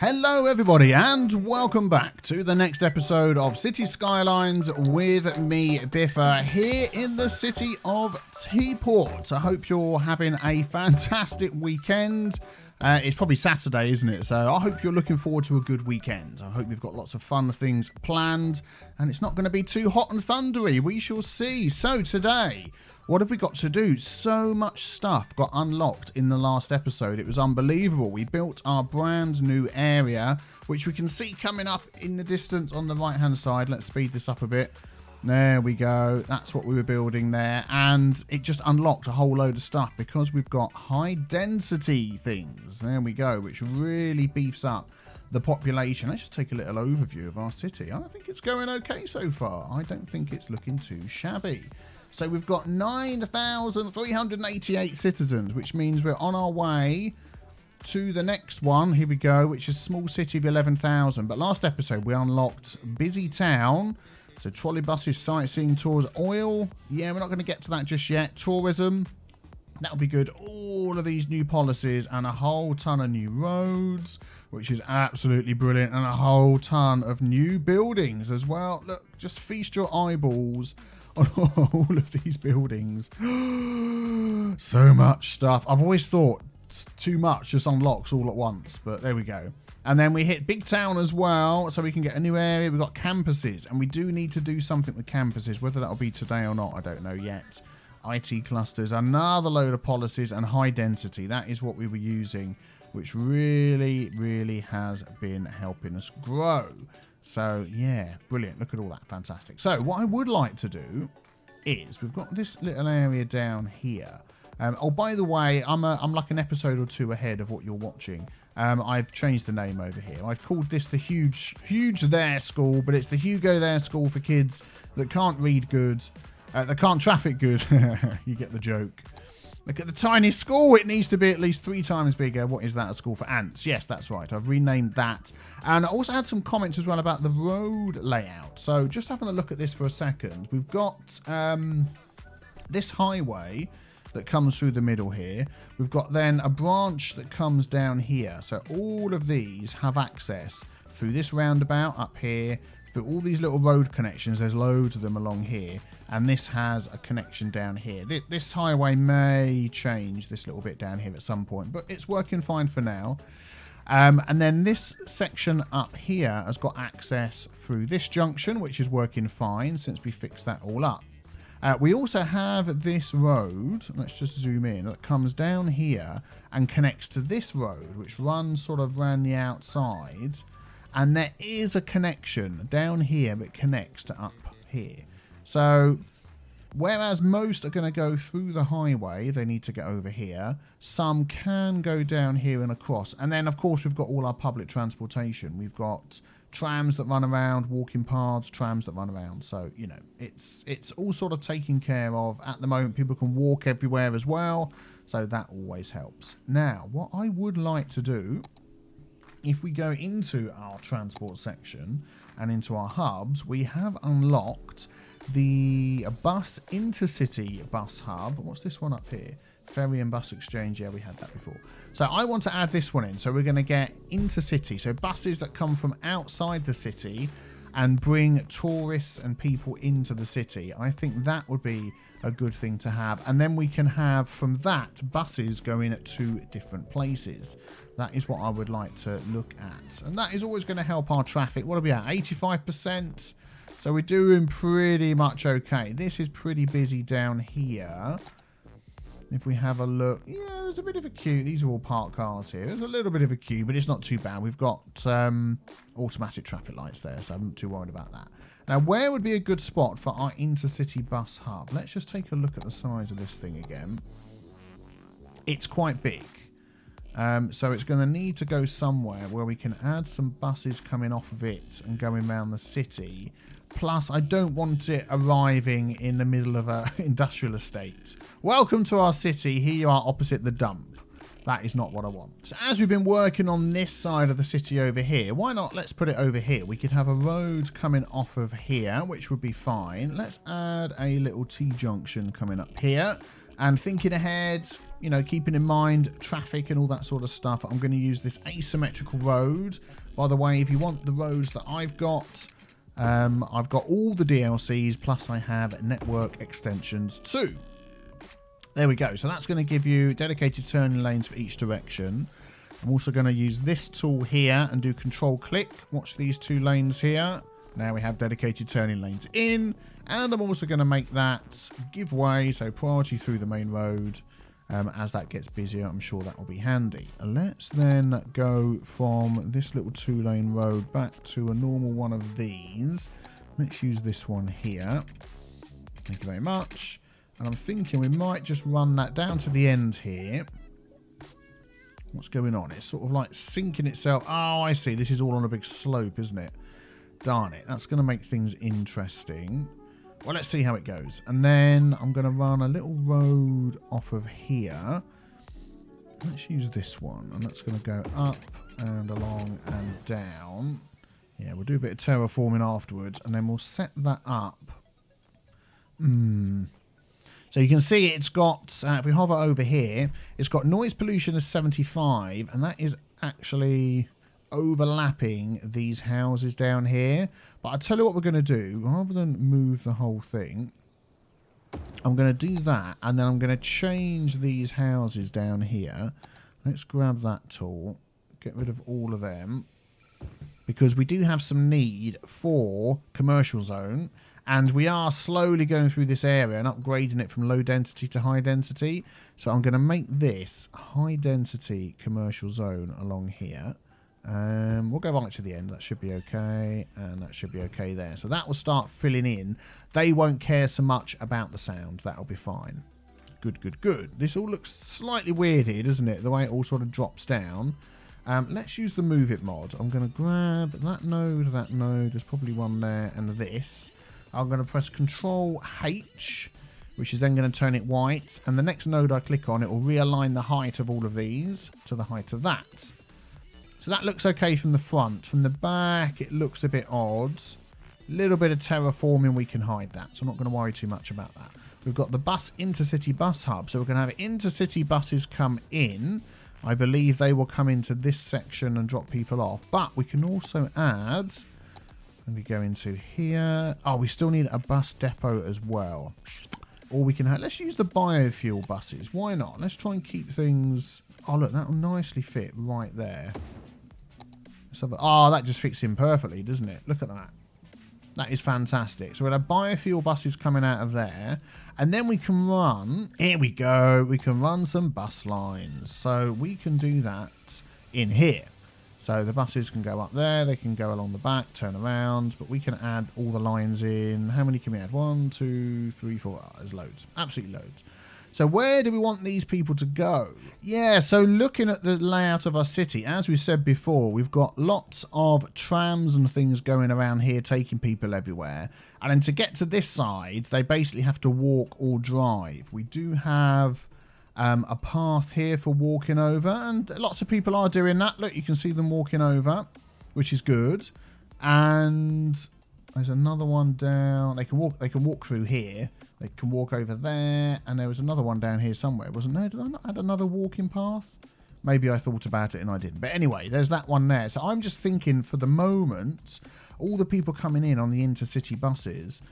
Hello everybody and welcome back to the next episode of Cities Skylines with me, Biffa, here in the city of Teaport. I hope you're having a fantastic weekend. It's probably Saturday, isn't it? So I hope you're looking forward to a good weekend. I hope you've got lots of fun things planned and it's not going to be too hot and thundery. We shall see. So today, what have we got to do? So much stuff got unlocked in the last episode. It was unbelievable. We built our brand new area, which we can see coming up in the distance on the right-hand side. Let's speed this up a bit. There we go. That's what we were building there. And it just unlocked a whole load of stuff because we've got high density things. There we go, which really beefs up the population. Let's just take a little overview of our city. I think it's going okay so far. I don't think it's looking too shabby. So we've got 9,388 citizens, which means we're on our way to the next one. Here we go, which is small city of 11,000. But last episode, we unlocked busy town. So trolley buses, sightseeing tours, oil. Yeah, we're not going to get to that just yet. Tourism, that'll be good. All of these new policies and a whole ton of new roads, which is absolutely brilliant. And a whole ton of new buildings as well. Look, just feast your eyeballs on all of these buildings. So much stuff. I've always thought too much just unlocks all at once, but there we go. And then we hit big town as well, so we can get a new area. We've got campuses, and we do need to do something with campuses. Whether that'll be today or not, I don't know yet. IT clusters, another load of policies, and high density. That is what we were using, which really, really has been helping us grow. So, yeah, brilliant. Look at all that. Fantastic. So, what I would like to do is, we've got this little area down here. Oh, by the way, I'm like an episode or two ahead of what you're watching. I've changed the name over here. I've called this the Huge There School, but it's the Hugo There School for kids that can't read good, that can't traffic good. You get the joke. Look at the tiny school. It needs to be at least 3 times bigger. What is that? A school for ants? Yes, that's right. I've renamed that. And I also had some comments as well about the road layout. So just having a look at this for a second. We've got this highway that comes through the middle here. We've got then a branch that comes down here. So all of these have access through this roundabout up here, through all these little road connections. There's loads of them along here. And this has a connection down here. This highway may change this little bit down here at some point, but it's working fine for now. And then this section up here has got access through this junction, which is working fine since we fixed that all up. We also have this road, let's just zoom in, that comes down here and connects to this road, which runs sort of around the outside. And there is a connection down here that connects to up here. So, whereas most are going to go through the highway, they need to get over here. Some can go down here and across. And then, of course, we've got all our public transportation. We've got trams that run around, walking paths, trams that run around. So, you know, it's all sort of taken care of. At the moment, people can walk everywhere as well. So that always helps. Now, what I would like to do, if we go into our transport section and into our hubs, we have unlocked the bus intercity bus hub. What's this one up here? Ferry and bus exchange. Yeah, we had that before. So I want to add this one in. So we're going to get intercity. So buses that come from outside the city and bring tourists and people into the city. I think that would be a good thing to have. And then we can have from that buses going at 2 different places. That is what I would like to look at. And that is always going to help our traffic. What are we at? 85%. So we're doing pretty much okay. This is pretty busy down here. If we have a look, yeah, there's a bit of a queue. These are all parked cars here. There's a little bit of a queue, but it's not too bad. We've got automatic traffic lights there, so I'm not too worried about that. Now, where would be a good spot for our intercity bus hub? Let's just take a look at the size of this thing again. It's quite big. So it's going to need to go somewhere where we can add some buses coming off of it and going around the city. Plus, I don't want it arriving in the middle of an industrial estate. Welcome to our city. Here you are opposite the dump. That is not what I want. So as we've been working on this side of the city over here, why not let's put it over here. We could have a road coming off of here, which would be fine. Let's add a little Tjunction coming up here. And thinking ahead, you know, keeping in mind traffic and all that sort of stuff, I'm going to use this asymmetrical road. By the way, if you want the roads that I've got all the DLCs, plus I have network extensions too. There we go. So that's going to give you dedicated turning lanes for each direction. I'm also going to use this tool here and do control click. Watch these 2 lanes here. Now we have dedicated turning lanes in. And I'm also going to make that give way, so priority through the main road. As that gets busier, I'm sure that will be handy. Let's then go from this little 2-lane road back to a normal one of these. Let's use this one here. Thank you very much. And I'm thinking we might just run that down to the end here. What's going on? It's sort of like sinking itself. Oh, I see. This is all on a big slope, isn't it? Darn it. That's going to make things interesting. Well, let's see how it goes. And then I'm going to run a little road off of here. Let's use this one. And that's going to go up and along and down. Yeah, we'll do a bit of terraforming afterwards. And then we'll set that up. So you can see it's got, if we hover over here, it's got noise pollution as 75. And that is actually overlapping these houses down here. But I'll tell you what we're going to do. Rather than move the whole thing, I'm going to do that, and then I'm going to change these houses down here. Let's grab that tool, get rid of all of them, because we do have some need for commercial zone, and we are slowly going through this area and upgrading it from low density to high density. So I'm going to make this high density commercial zone along here. We'll go right to the end. That should be okay, and that should be okay there. So that will start filling in. They won't care so much about the sound. That'll be fine. Good, good, good. This all looks slightly weird here, doesn't it? The way it all sort of drops down. Let's use the move it mod. I'm going to grab that node, that node. There's probably one there, and this. I'm going to press Control H, which is then going to turn it white. And the next node I click on, it will realign the height of all of these to the height of that. So that looks okay from the front. From the back, it looks a bit odd. A little bit of terraforming, we can hide that. So I'm not going to worry too much about that. We've got the bus intercity bus hub. So we're going to have intercity buses come in. I believe they will come into this section and drop people off. But we can also add... Let me go into here. Oh, we still need a bus depot as well. Or we can have... Let's use the biofuel buses. Why not? Let's try and keep things... Oh, look, that will nicely fit right there. Oh, that just fits in perfectly, doesn't it? Look at that. That is fantastic. So we'll have biofuel buses coming out of there. And then we can run... Here we go. We can run some bus lines. So we can do that in here. So the buses can go up there. They can go along the back, turn around. But we can add all the lines in. How many can we add? 1, 2, 3, 4. Oh, there's loads. Absolutely loads. So where do we want these people to go? Yeah, so looking at the layout of our city, as we said before, we've got lots of trams and things going around here, taking people everywhere. And then to get to this side, they basically have to walk or drive. We do have a path here for walking over, and lots of people are doing that. Look, you can see them walking over, which is good. And there's another one down. They can walk through here. They can walk over there, and there was another one down here somewhere, wasn't there? Did I not add another walking path? Maybe I thought about it and I didn't. But anyway, there's that one there. So I'm just thinking for the moment, all the people coming in on the intercity buses,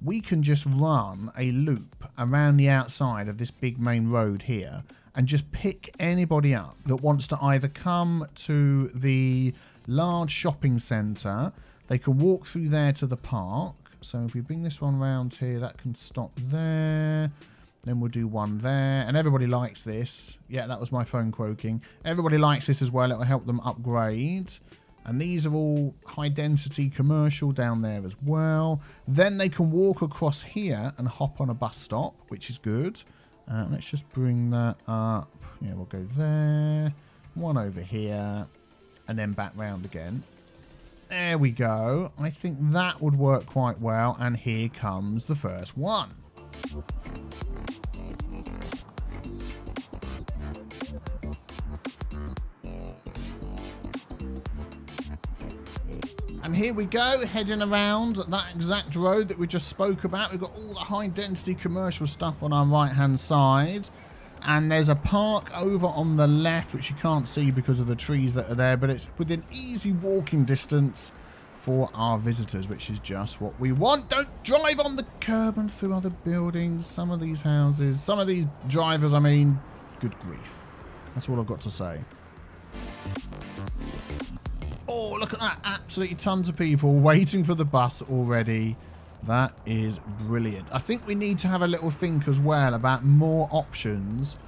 we can just run a loop around the outside of this big main road here and just pick anybody up that wants to either come to the large shopping centre. They can walk through there to the park. So if we bring this one round here, that can stop there. Then we'll do one there. And everybody likes this. Yeah, that was my phone croaking. Everybody likes this as well. It will help them upgrade. And these are all high density commercial down there as well. Then they can walk across here and hop on a bus stop, which is good. Let's just bring that up. Yeah, we'll go there. One over here. And then back round again. There we go. I think that would work quite well. And here comes the first one. And here we go, heading around that exact road that we just spoke about. We've got all the high density commercial stuff on our right hand side. And there's a park over on the left, which you can't see because of the trees that are there, but it's within easy walking distance for our visitors, which is just what we want. Don't drive on the curb and through other buildings. Some of these houses, some of these drivers, I mean, good grief. That's all I've got to say. Oh, look at that. Absolutely tons of people waiting for the bus already. That is brilliant. I think we need to have a little think as well about more options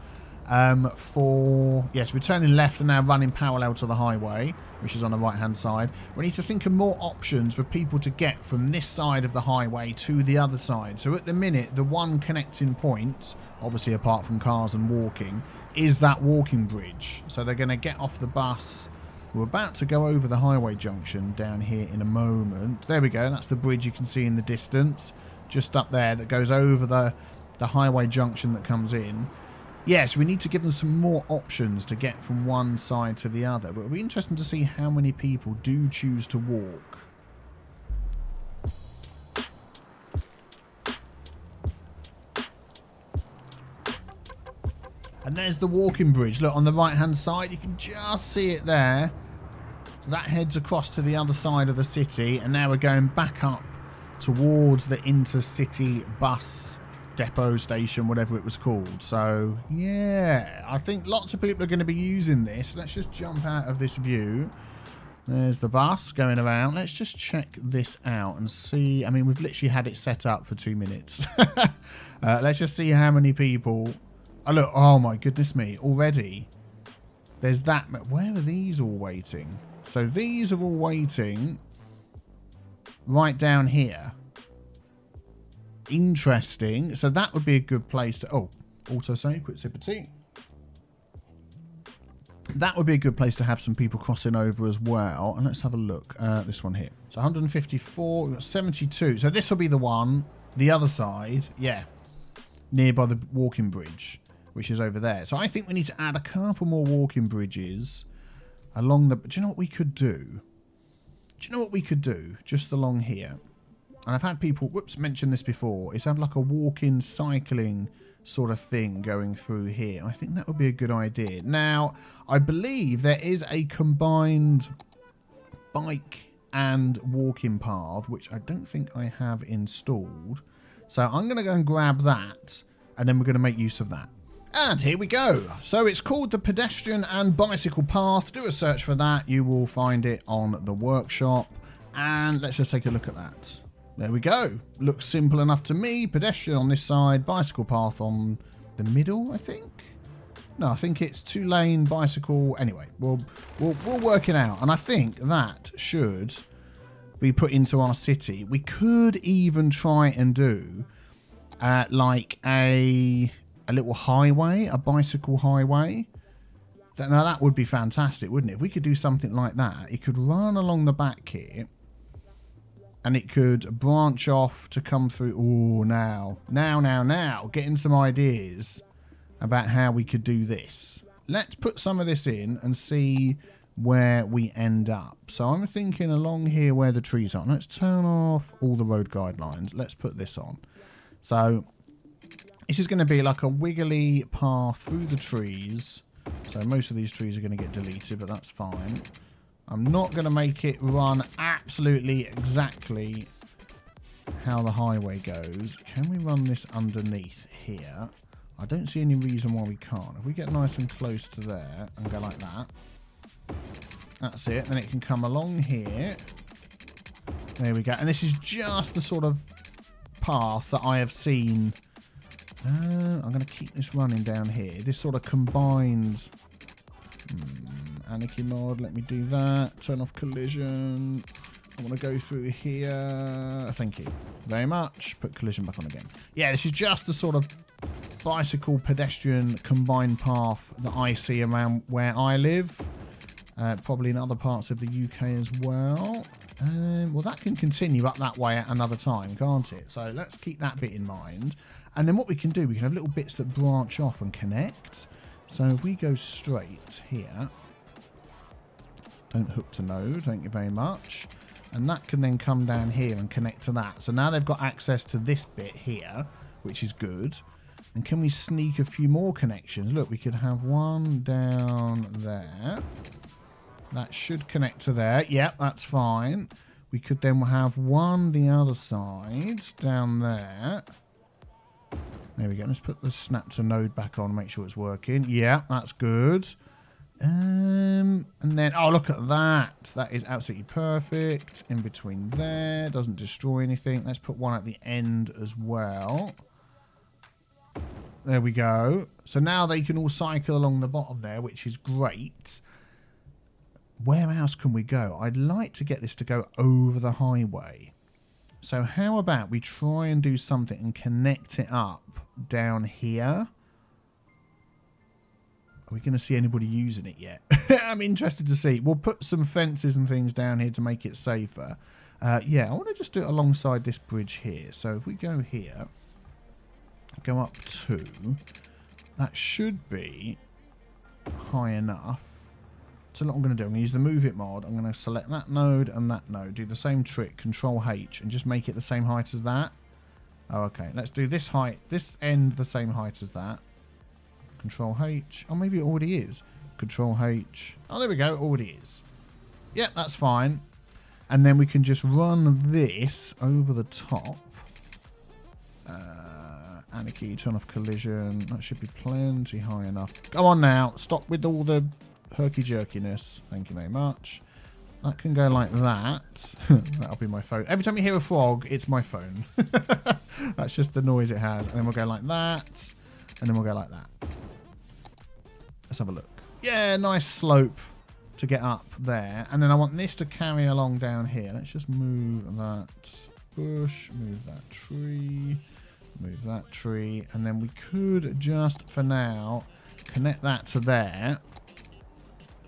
for... Yes, we're turning left and now running parallel to the highway, which is on the right-hand side. We need to think of more options for people to get from this side of the highway to the other side. So at the minute, the one connecting point, obviously apart from cars and walking, is that walking bridge. So they're going to get off the bus. We're about to go over the highway junction down here in a moment. There we go. That's the bridge you can see in the distance. Just up there that goes over the highway junction that comes in. Yes, we need to give them some more options to get from one side to the other. But it'll be interesting to see how many people do choose to walk. And there's the walking bridge. Look, on the right-hand side, you can just see it there. So that heads across to the other side of the city. And now we're going back up towards the intercity bus depot station, whatever it was called. So, yeah, I think lots of people are going to be using this. Let's just jump out of this view. There's the bus going around. Let's just check this out and see. I mean, we've literally had it set up for 2 minutes. Let's just see how many people... Oh, look. Oh, my goodness me. Already, there's that. Where are these all waiting? So these are all waiting right down here. Interesting. So that would be a good place to... Oh, autosave. Quick sip of tea. That would be a good place to have some people crossing over as well. And let's have a look. This one here. So 154. We've got 72. So this will be the one. The other side. Yeah. Nearby the walking bridge, which is over there. So I think we need to add a couple more walking bridges along the... Do you know what we could do? Do you know what we could do? Just along here. And I've had people, whoops, mention this before. Is have like a walking, cycling sort of thing going through here. I think that would be a good idea. Now, I believe there is a combined bike and walking path, which I don't think I have installed. So I'm going to go and grab that, and then we're going to make use of that. And here we go. So it's called the Pedestrian and Bicycle Path. Do a search for that. You will find it on the workshop. And let's just take a look at that. There we go. Looks simple enough to me. Pedestrian on this side, bicycle path on the middle, I think. No, I think it's 2-lane bicycle. Anyway, we'll work it out. And I think that should be put into our city. We could even try and do like a little highway, a bicycle highway. Now that would be fantastic, wouldn't it? If we could do something like that, it could run along the back here. And it could branch off to come through. Oh, now. Getting some ideas about how we could do this. Let's put some of this in and see where we end up. So I'm thinking along here where the trees are. Let's turn off all the road guidelines. Let's put this on. So this is going to be like a wiggly path through the trees. So most of these trees are going to get deleted, but that's fine. I'm not going to make it run absolutely exactly how the highway goes. Can we run this underneath here? I don't see any reason why we can't. If we get nice and close to there and go like that. That's it. Then it can come along here. There we go. And this is just the sort of path that I have seen. I'm going to keep this running down here. This sort of combines... Anarchy mod, let me do that. Turn off collision. I want to go through here. Thank you very much. Put collision back on again. Yeah, this is just the sort of bicycle pedestrian combined path that I see around where I live. Probably in other parts of the UK as well. Well, that can continue up that way at another time, can't it? So let's keep that bit in mind. And then what we can do, we can have little bits that branch off and connect. So if we go straight here... Don't hook to node, thank you very much. And that can then come down here and connect to that. So now they've got access to this bit here, which is good. And can we sneak a few more connections? Look, we could have one down there. That should connect to there. Yep, that's fine. We could then have one the other side down there. There we go. Let's put the snap to node back on, make sure it's working. Yeah, that's good. And then, oh, look at that. That is absolutely perfect. In between there. Doesn't destroy anything. Let's put one at the end as well. There we go. So now they can all cycle along the bottom there, which is great. Where else can we go? I'd like to get this to go over the highway. So how about we try and do something and connect it up down here? Are we going to see anybody using it yet? I'm interested to see. We'll put some fences and things down here to make it safer. Yeah, I want to just do it alongside this bridge here. So if we go here... go up 2. That should be high enough. So what I'm going to do, I'm going to use the move it mod. I'm going to select that node and that node. Do the same trick, Control H, and just make it the same height as that. Oh, okay. Let's do this height, this end the same height as that. Control H. Oh, maybe it already is. Control H. Oh, there we go. It already is. Yep, that's fine. And then we can just run this over the top. Anarchy, turn off collision. That should be plenty high enough. Go on now. Stop with all the herky-jerkiness. Thank you very much. That can go like that. That'll be my phone. Every time you hear a frog, it's my phone. That's just the noise it has. And then we'll go like that. And then we'll go like that. Let's have a look. Yeah, nice slope to get up there. And then I want this to carry along down here. Let's just move that bush. Move that tree. Move that tree, and then we could just, for now, connect that to there,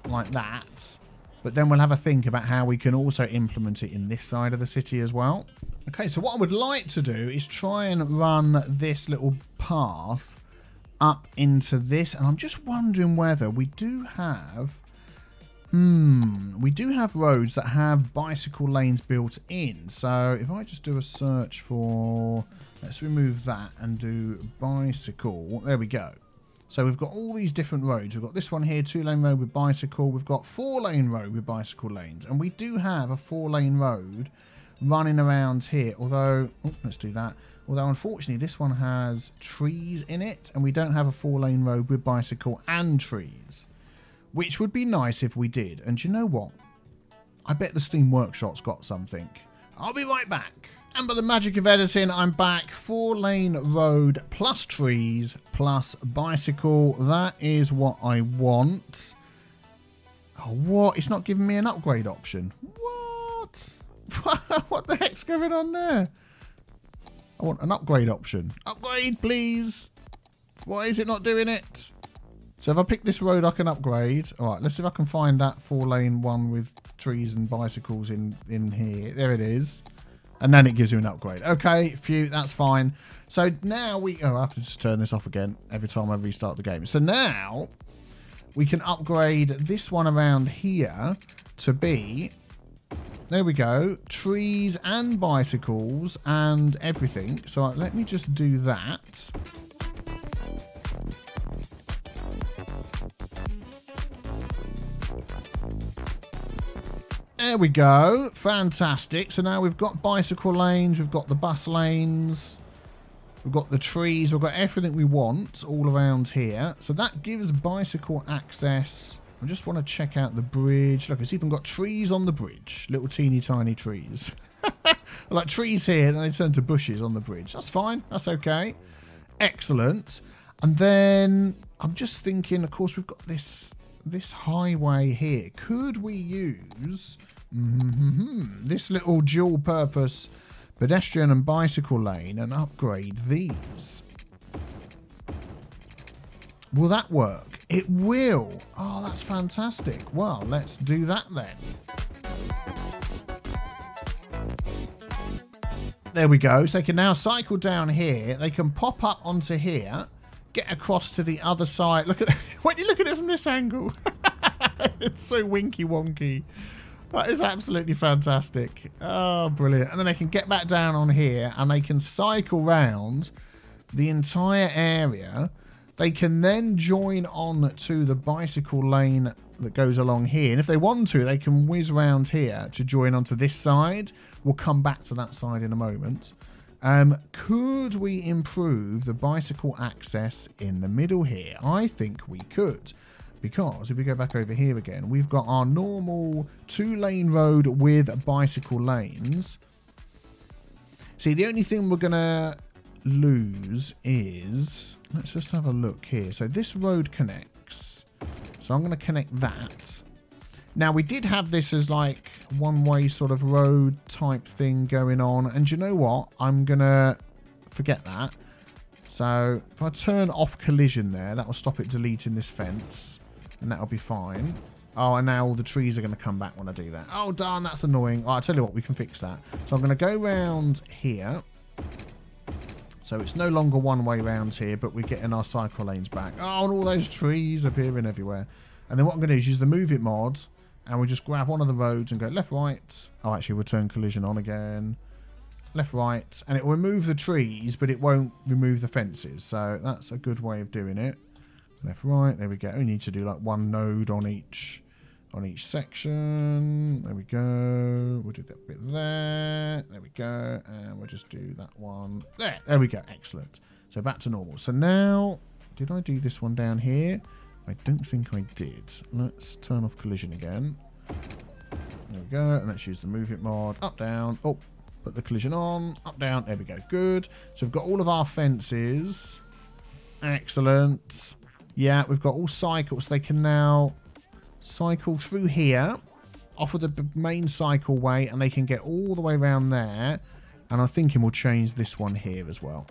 like that. But then we'll have a think about how we can also implement it in this side of the city as well. Okay, so what I would like to do is try and run this little path up into this, and I'm just wondering whether we do have... we do have roads that have bicycle lanes built in. So if I just do a search for... let's remove that and do bicycle. There we go. So we've got all these different roads. We've got this one here, 2-lane road with bicycle. We've got 4-lane road with bicycle lanes. And we do have a 4-lane road running around here. Although, oh, let's do that. Although, unfortunately, this one has trees in it. And we don't have a 4-lane road with bicycle and trees. Which would be nice if we did. And do you know what? I bet the Steam Workshop's got something. I'll be right back. And by the magic of editing, I'm back. 4-lane road plus trees plus bicycle. That is what I want. Oh, what? It's not giving me an upgrade option. What? What the heck's going on there? I want an upgrade option. Upgrade, please. Why is it not doing it? So if I pick this road, I can upgrade. All right, let's see if I can find that 4-lane one with trees and bicycles in here. There it is. And then it gives you an upgrade. Okay, phew, that's fine. So now we... oh, I have to just turn this off again every time I restart the game. So now we can upgrade this one around here to be... there we go. Trees and bicycles and everything. So let me just do that. There we go. Fantastic. So now we've got bicycle lanes, we've got the bus lanes, we've got the trees, we've got everything we want all around here. So that gives bicycle access. I just want to check out the bridge. Look, it's even got trees on the bridge. Little teeny tiny trees. Like trees here, then they turn to bushes on the bridge. That's fine. That's okay. Excellent. And then I'm just thinking, of course, we've got this highway here. Could we use this little dual purpose pedestrian and bicycle lane and upgrade these? Will that work? It will. Oh, that's fantastic. Well, let's do that then. There we go. So they can now cycle down here. They can pop up onto here, get across to the other side. Look at when you look at it from this angle. It's so winky wonky. That is absolutely fantastic. Oh, brilliant. And then they can get back down on here and they can cycle round the entire area. They can then join on to the bicycle lane that goes along here. And if they want to, they can whiz around here to join onto this side. We'll come back to that side in a moment. Could we improve the bicycle access in the middle here? I think we could. Because if we go back over here again, we've got our normal 2-lane road with bicycle lanes. See, the only thing we're going to lose is... Let's just have a look here. So this road connects. So I'm going to connect that. Now, we did have this as like one-way sort of road type thing going on. And do you know what? I'm going to forget that. So if I turn off collision there, that will stop it deleting this fence. And that'll be fine. Oh, and now all the trees are going to come back when I do that. Oh, darn, that's annoying. Oh, I'll tell you what, we can fix that. So I'm going to go round here. So it's no longer one way round here, but we're getting our cycle lanes back. Oh, and all those trees appearing everywhere. And then what I'm going to do is use the move it mod. And we'll just grab one of the roads and go left, right. Oh, actually, we'll turn collision on again. Left, right. And it will remove the trees, but it won't remove the fences. So that's a good way of doing it. Left, right. There we go. We need to do like one node on each section. There we go. We'll do that bit there. There we go. And we'll just do that one there. There we go. Excellent. So back to normal. So now, did I do this one down here? I don't think I did. Let's turn off collision again. There we go. And let's use the move it mod. Up, down. Oh, put the collision on. Up, down. There we go. Good. So we've got all of our fences. Excellent. Yeah, we've got all cycles. They can now cycle through here off of the main cycleway, and they can get all the way around there. And I'm thinking we'll change this one here as well.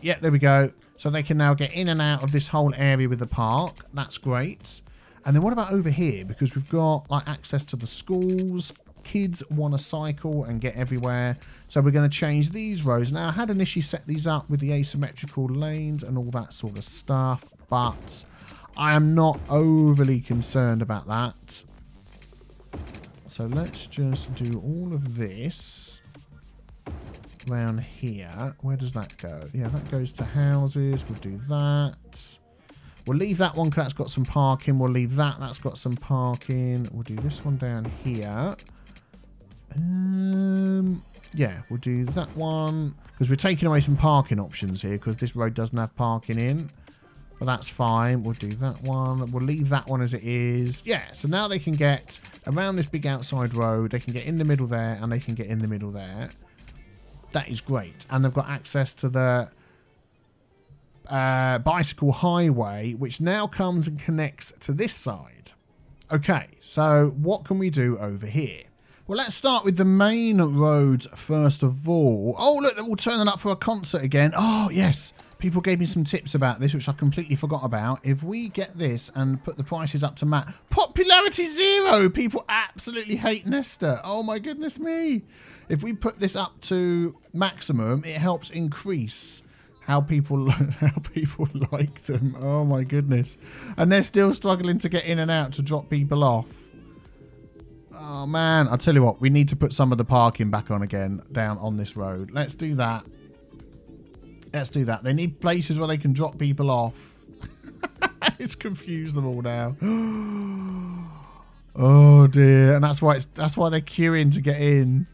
Yeah, there we go. So they can now get in and out of this whole area with the park. That's great. And then what about over here? Because we've got like access to the schools. Kids want to cycle and get everywhere. So we're going to change these roads. Now, I had initially set these up with the asymmetrical lanes and all that sort of stuff, but I am not overly concerned about that. So let's just do all of this around here. Where does that go? Yeah, that goes to houses. We'll do that. We'll leave that one because that's got some parking. We'll leave that. That's got some parking. We'll do this one down here. Yeah, we'll do that one because we're taking away some parking options here because this road doesn't have parking in. But that's fine. We'll do that one. We'll leave that one as it is. Yeah, so now they can get around this big outside road. They can get in the middle there and they can get in the middle there. That is great. And they've got access to the bicycle highway, which now comes and connects to this side. Okay, so what can we do over here? Well, let's start with the main roads first of all. Oh, look, they're all turning up for a concert again. Oh, yes. People gave me some tips about this, which I completely forgot about. If we get this and put the prices up to max, popularity 0. People absolutely hate Nesta. Oh, my goodness me. If we put this up to maximum, it helps increase how people like them. Oh, my goodness. And they're still struggling to get in and out to drop people off. Oh, man. I'll tell you what. We need to put some of the parking back on again down on this road. Let's do that. Let's do that. They need places where they can drop people off. It's confused them all now. Oh, dear. And that's why they're queuing to get in.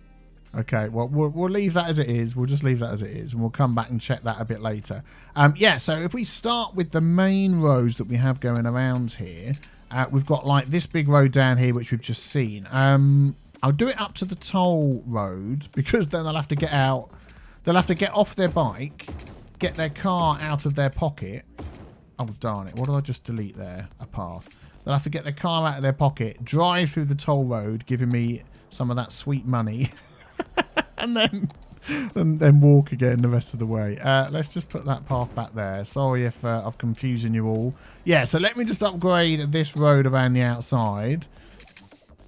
Okay, well, we'll leave that as it is. We'll just leave that as it is. And we'll come back and check that a bit later. Yeah, so if we start with the main roads that we have going around here, we've got like this big road down here, which we've just seen. I'll do it up to the toll road because then they'll have to get out. They'll have to get off their bike, get their car out of their pocket. Oh, darn it. What did I just delete there? A path. They'll have to get their car out of their pocket, drive through the toll road, giving me some of that sweet money, and then walk again the rest of the way. Let's just put that path back there. Sorry if I'm confusing you all. Yeah, so let me just upgrade this road around the outside.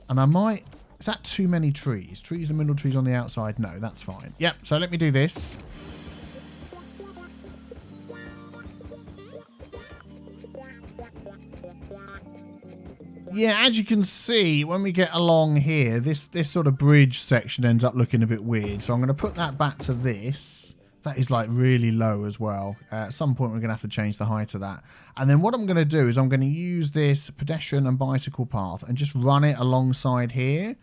And I might... Is that too many trees? Trees and middle trees on the outside? No, that's fine. Yep, so let me do this. Yeah, as you can see, when we get along here, this sort of bridge section ends up looking a bit weird. So I'm going to put that back to this. That is like really low as well. At some point we're going to have to change the height of that. And then what I'm going to do is I'm going to use this pedestrian and bicycle path and just run it alongside here.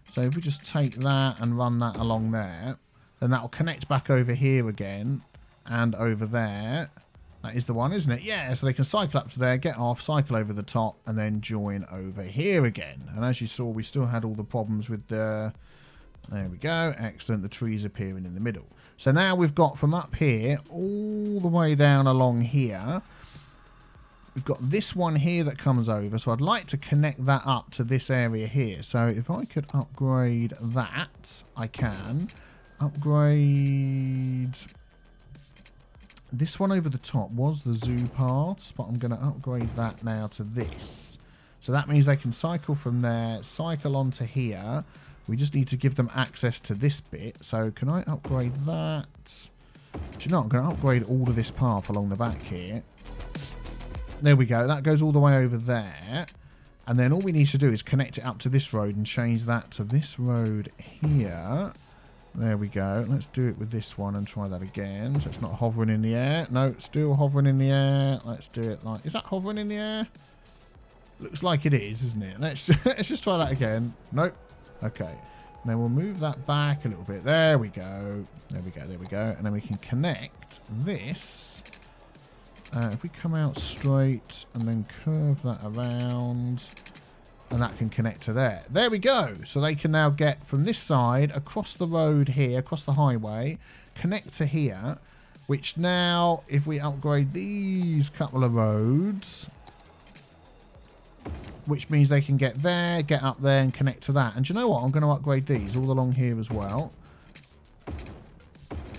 So if we just take that and run that along there, then that will connect back over here again and over there. That is the one, isn't it? Yeah, so they can cycle up to there, get off, cycle over the top, and then join over here again. And as you saw, we still had all the problems with the... There we go. Excellent. The trees appearing in the middle. So now we've got from up here all the way down along here. We've got this one here that comes over. So I'd like to connect that up to this area here. So if I could upgrade that, I can. Upgrade... This one over the top was the zoo paths, but I'm going to upgrade that now to this. So that means they can cycle from there, cycle onto here. We just need to give them access to this bit. So can I upgrade that? Do you know what? I'm going to upgrade all of this path along the back here. There we go. That goes all the way over there. And then all we need to do is connect it up to this road and change that to this road here. There we go. Let's do it with this one and try that again. So it's not hovering in the air. No, still hovering in the air. Let's do it like... Is that hovering in the air? Looks like it is, isn't it? Let's just try that again. Nope. Okay. And then we'll move that back a little bit. There we go. There we go. There we go. And then we can connect this. If we come out straight and then curve that around... And that can connect to there. There we go. So they can now get from this side across the road here, across the highway, connect to here, which now, if we upgrade these couple of roads, which means they can get there, get up there, and connect to that. And do you know what? I'm going to upgrade these all along here as well.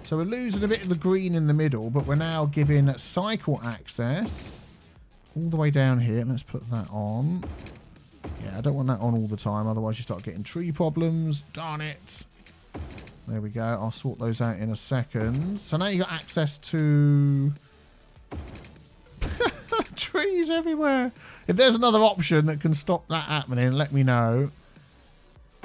So we're losing a bit of the green in the middle, but we're now giving cycle access all the way down here. Let's put that on. Yeah, I don't want that on all the time, otherwise you start getting tree problems. Darn it. There we go. I'll sort those out in a second. So now you've got access to... trees everywhere. If there's another option that can stop that happening, let me know.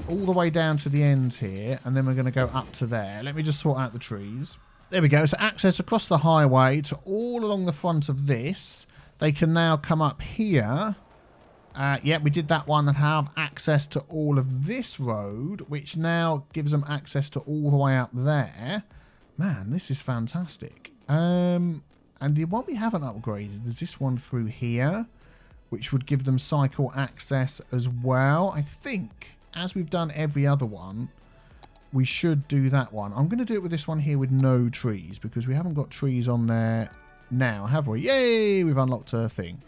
All the way down to the end here, and then we're going to go up to there. Let me just sort out the trees. There we go. So access across the highway to all along the front of this. They can now come up here. Yeah, we did that one and have access to all of this road, which now gives them access to all the way up there. Man, this is fantastic. And the one we haven't upgraded is this one through here, which would give them cycle access as well. I think, as we've done every other one, we should do that one. I'm going to do it with this one here with no trees, because we haven't got trees on there now, have we? Yay! We've unlocked a thing.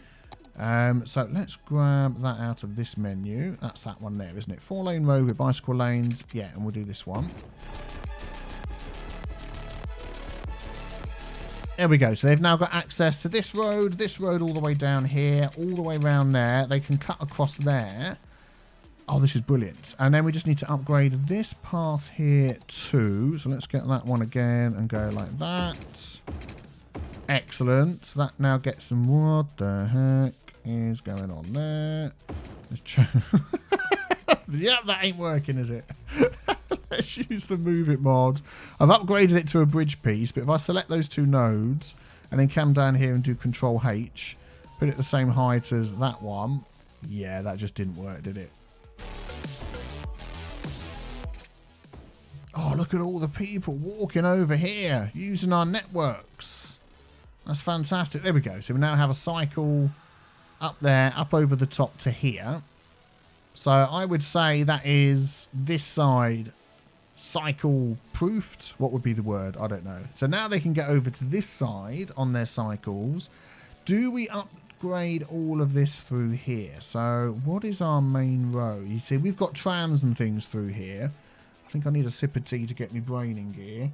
So let's grab that out of this menu. That's that one there, isn't it? 4-lane road with bicycle lanes. Yeah, and we'll do this one. There we go. So they've now got access to this road all the way down here, all the way around there. They can cut across there. Oh, this is brilliant. And then we just need to upgrade this path here too. So let's get that one again and go like that. Excellent. So that now gets them... What the heck is going on there? Yep, that ain't working, is it? Let's use the move it mod. I've upgraded it to a bridge piece, but if I select those two nodes and then come down here and do Control H, put it the same height as that one. Yeah, that just didn't work, did it? Oh, look at all the people walking over here using our networks. That's fantastic. There we go. So we now have a cycle up there, up over the top to here. So I would say that is this side cycle proofed. What would be the word? I don't know. So now they can get over to this side on their cycles. Do we upgrade all of this through here? So what is our main road? You see, we've got trams and things through here. I think I need a sip of tea to get me brain in gear.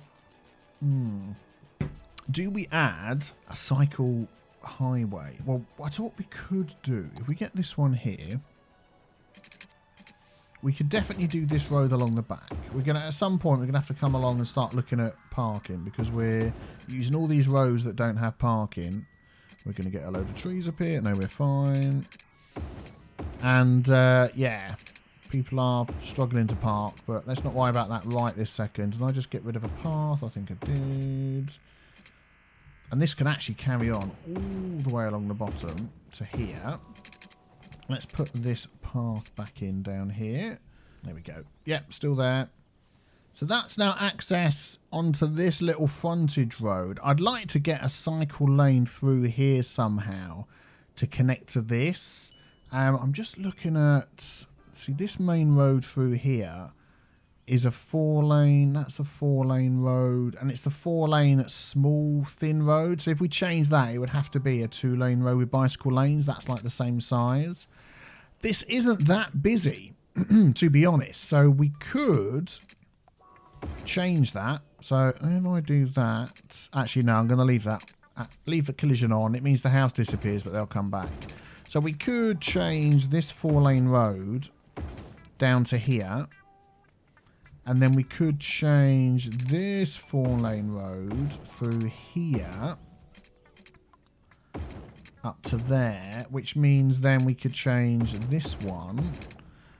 Do we add a cycle highway? Well, I thought we could do. If we get this one here, we could definitely do this road along the back. We're gonna, at some point, we're gonna have to come along and start looking at parking, because we're using all these roads that don't have parking. We're gonna get a load of trees up here. No, we're fine. And yeah, People are struggling to park, but let's not worry about that right this second. Did I just get rid of a path? I think I did. And this can actually carry on all the way along the bottom to here. Let's put this path back in down here. There we go. Yep, still there. So that's now access onto this little frontage road. I'd like to get a cycle lane through here somehow to connect to this. I'm just looking at... See, this main road through here is a 4-lane. That's a 4-lane road. And it's the 4-lane small, thin road. So if we change that, it would have to be a 2-lane road with bicycle lanes. That's like the same size. This isn't that busy, to be honest. So we could... change that. So if I do that, actually no, I'm going to leave that, leave the collision on. It means the house disappears, but they'll come back. So we could change this 4-lane road down to here, and then we could change this 4-lane road through here up to there, which means then we could change this one.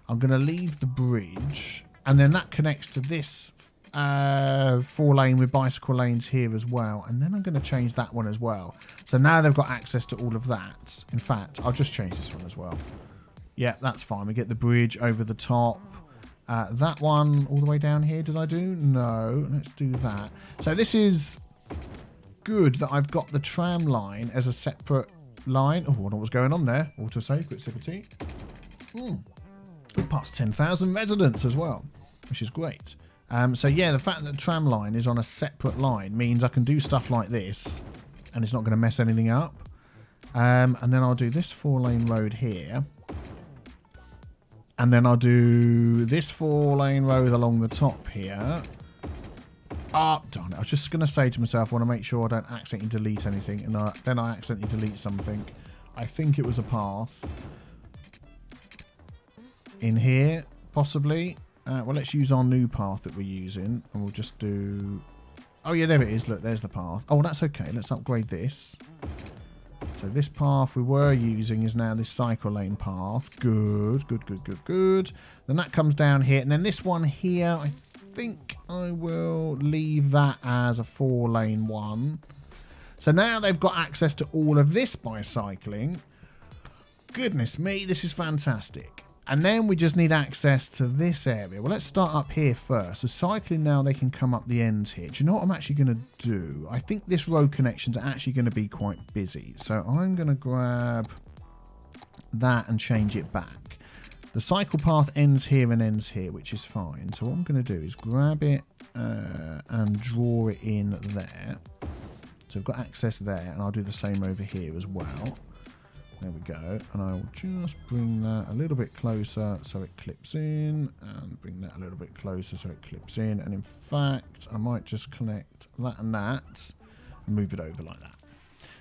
I'm going to leave the bridge, and then that connects to this 4-lane with bicycle lanes here as well. And then I'm going to change that one as well. So now they've got access to all of that. In fact, I'll just change this one as well. Yeah, that's fine. We get the bridge over the top. That one all the way down here, did I do? No. Let's do that. So this is good that I've got the tram line as a separate line. Oh, I wonder what's going on there. Autosave, quick sip of tea. We passed 10,000 residents as well, which is great. So yeah, the fact that the tram line is on a separate line means I can do stuff like this and it's not going to mess anything up. And then I'll do this 4-lane road here. And then I'll do this 4-lane road along the top here. Ah, darn it. I was just going to say to myself, I want to make sure I don't accidentally delete anything. And then I accidentally delete something. I think it was a path. In here, possibly. Well, let's use our new path that we're using, and we'll just do... Oh, yeah, there it is. Look, there's the path. Oh, that's okay. Let's upgrade this. So this path we were using is now this cycle lane path. Good, good, good, good, good. Then that comes down here, and then this one here, I think I will leave that as a 4-lane one. So now they've got access to all of this by cycling. Goodness me, this is fantastic. And then we just need access to this area. Well, let's start up here first. So cycling now, they can come up the ends here. Do you know what I'm actually going to do? I think this road connection's actually going to be quite busy. So I'm going to grab that and change it back. The cycle path ends here and ends here, which is fine. So what I'm going to do is grab it and draw it in there. So I've got access there, and I'll do the same over here as well. There we go, and I will just bring that a little bit closer so it clips in, and bring that a little bit closer so it clips in, and in fact I might just connect that and that and move it over like that.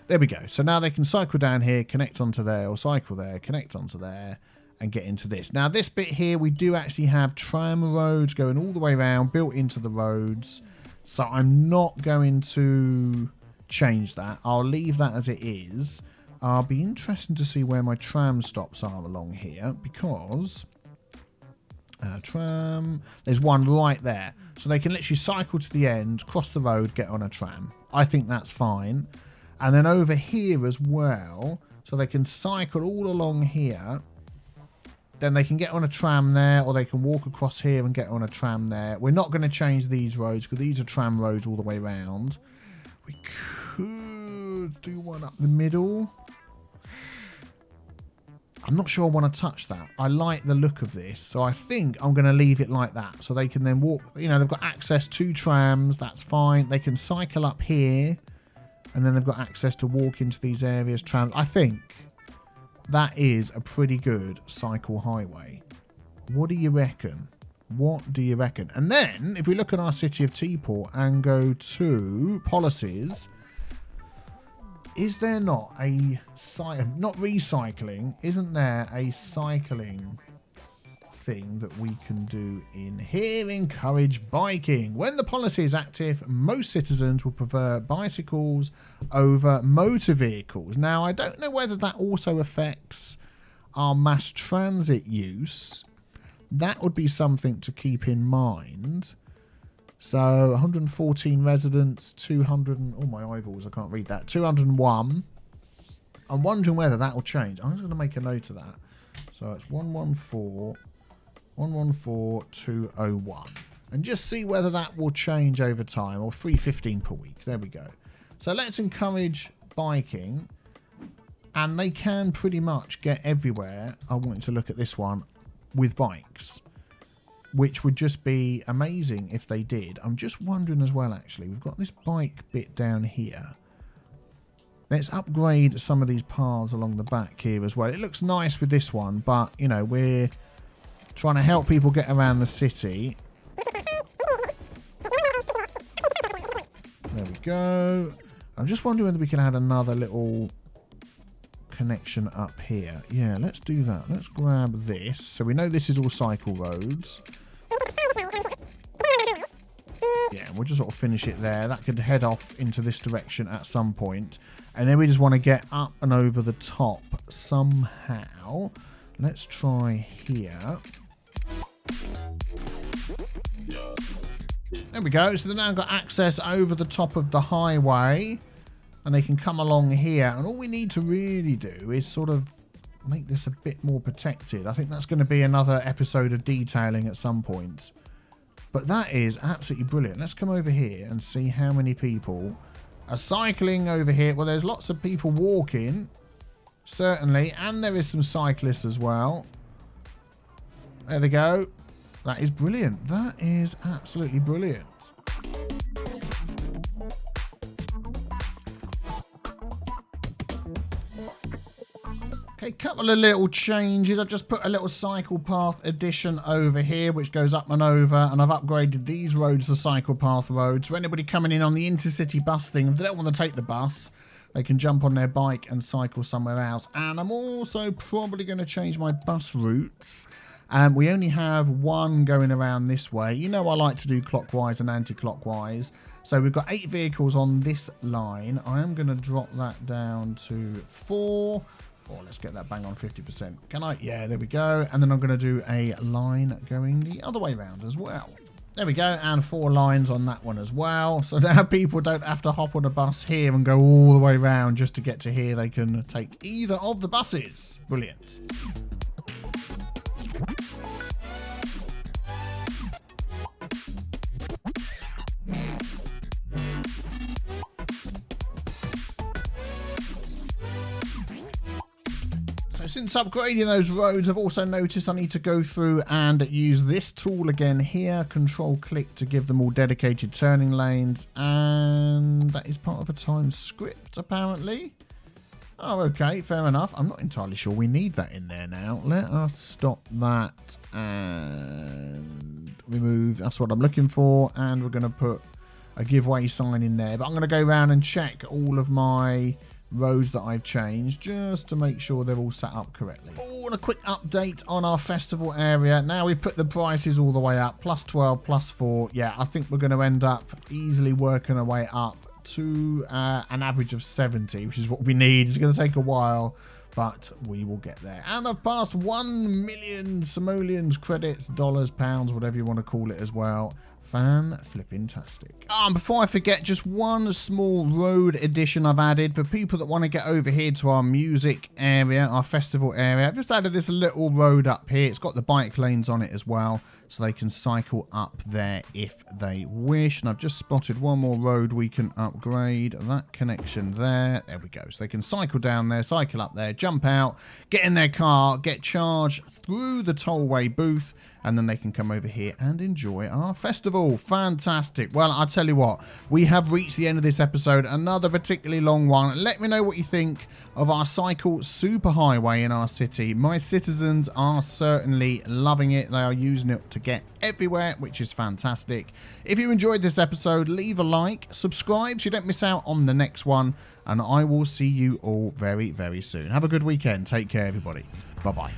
There we go. So now they can cycle down here, connect onto there, or cycle there, connect onto there, and get into this. Now this bit here, we do actually have tram roads going all the way around, built into the roads, so I'm not going to change that. I'll leave that as it is. I'll be interested to see where my tram stops are along here, because tram, there's one right there. So they can literally cycle to the end, cross the road, get on a tram. I think that's fine. And then over here as well, so they can cycle all along here. Then they can get on a tram there, or they can walk across here and get on a tram there. We're not going to change these roads, because these are tram roads all the way around. We could do one up the middle. I'm not sure I want to touch that. I like the look of this, so I think I'm going to leave it like that. So they can then walk, you know, they've got access to trams, that's fine. They can cycle up here, and then they've got access to walk into these areas, trams. I think that is a pretty good cycle highway. What do you reckon? What do you reckon? And then, if we look at our city of Teaport and go to policies... Is there not a not recycling? Isn't there a cycling thing that we can do in here? Encourage biking. When the policy is active, most citizens will prefer bicycles over motor vehicles. Now, I don't know whether that also affects our mass transit use. that would be something to keep in mind. So 114 residents, 200 and, oh my eyeballs, I can't read that, 201. I'm wondering whether that will change. I'm just going to make a note of that. So it's 114,201. And just see whether that will change over time, or 315 per week. There we go. So let's encourage biking. And they can pretty much get everywhere. I wanted to look at this one with bikes, which would just be amazing if they did. I'm just wondering as well, actually, we've got this bike bit down here. Let's upgrade some of these paths along the back here as well. It looks nice with this one, but, you know, we're trying to help people get around the city. There we go. I'm just wondering whether we can add another little connection up here. Yeah, let's do that. Let's grab this. So we know this is all cycle roads. Yeah, we'll just sort of finish it there. That could head off into this direction at some point. And then we just want to get up and over the top somehow. Let's try here. There we go. So they've now got access over the top of the highway. And they can come along here. And all we need to really do is sort of make this a bit more protected. I think that's going to be another episode of detailing at some point. But that is absolutely brilliant. Let's come over here and see how many people are cycling over here. Well, there's lots of people walking, certainly. And there is some cyclists as well. There they go. That is brilliant. That is absolutely brilliant. Okay, couple of little changes. I've just put a little cycle path addition over here, which goes up and over, and I've upgraded these roads to cycle path roads. So anybody coming in on the intercity bus thing, if they don't want to take the bus, they can jump on their bike and cycle somewhere else. And I'm also probably going to change my bus routes. We only have one going around this way. You know, I like to do clockwise and anti-clockwise. So we've got 8 vehicles on this line. I am going to drop that down to 4. Oh, let's get that bang on 50%. Can I? Yeah, there we go. And then I'm going to do a line going the other way round as well. There we go. And 4 lines on that one as well. So now people don't have to hop on a bus here and go all the way around just to get to here. They can take either of the buses. Brilliant. Since upgrading those roads, I've also noticed I need to go through and use this tool again here. Control click to give them all dedicated turning lanes. And that is part of a time script, apparently. Oh, okay, fair enough. I'm not entirely sure we need that in there now. Let us stop that and remove. That's what I'm looking for. And we're going to put a giveaway sign in there. But I'm going to go around and check all of my roads that I've changed just to make sure they're all set up correctly. Oh, and a quick update on our festival area. Now we've put the prices all the way up, plus 12, plus 4. Yeah, I think we're going to end up easily working our way up to an average of 70, which is what we need. It's going to take a while, but we will get there. And I've passed 1 million simoleons, credits, dollars, pounds, whatever you want to call it as well. Fan-flipping-tastic. Before I forget, just one small road addition I've added for people that want to get over here to our music area, our festival area. I've just added this little road up here. It's got the bike lanes on it as well, so they can cycle up there if they wish. And I've just spotted one more road we can upgrade. That connection there. There we go. So they can cycle down there, cycle up there, jump out, get in their car, get charged through the tollway booth, and then they can come over here and enjoy our festival. Fantastic. Well, I'll tell you what, we have reached the end of this episode. Another particularly long one. Let me know what you think of our cycle superhighway in our city. My citizens are certainly loving it. They are using it to get everywhere, which is fantastic. If you enjoyed this episode, leave a like, subscribe so you don't miss out on the next one, and I will see you all very, very soon. Have a good weekend. Take care, everybody. Bye-bye.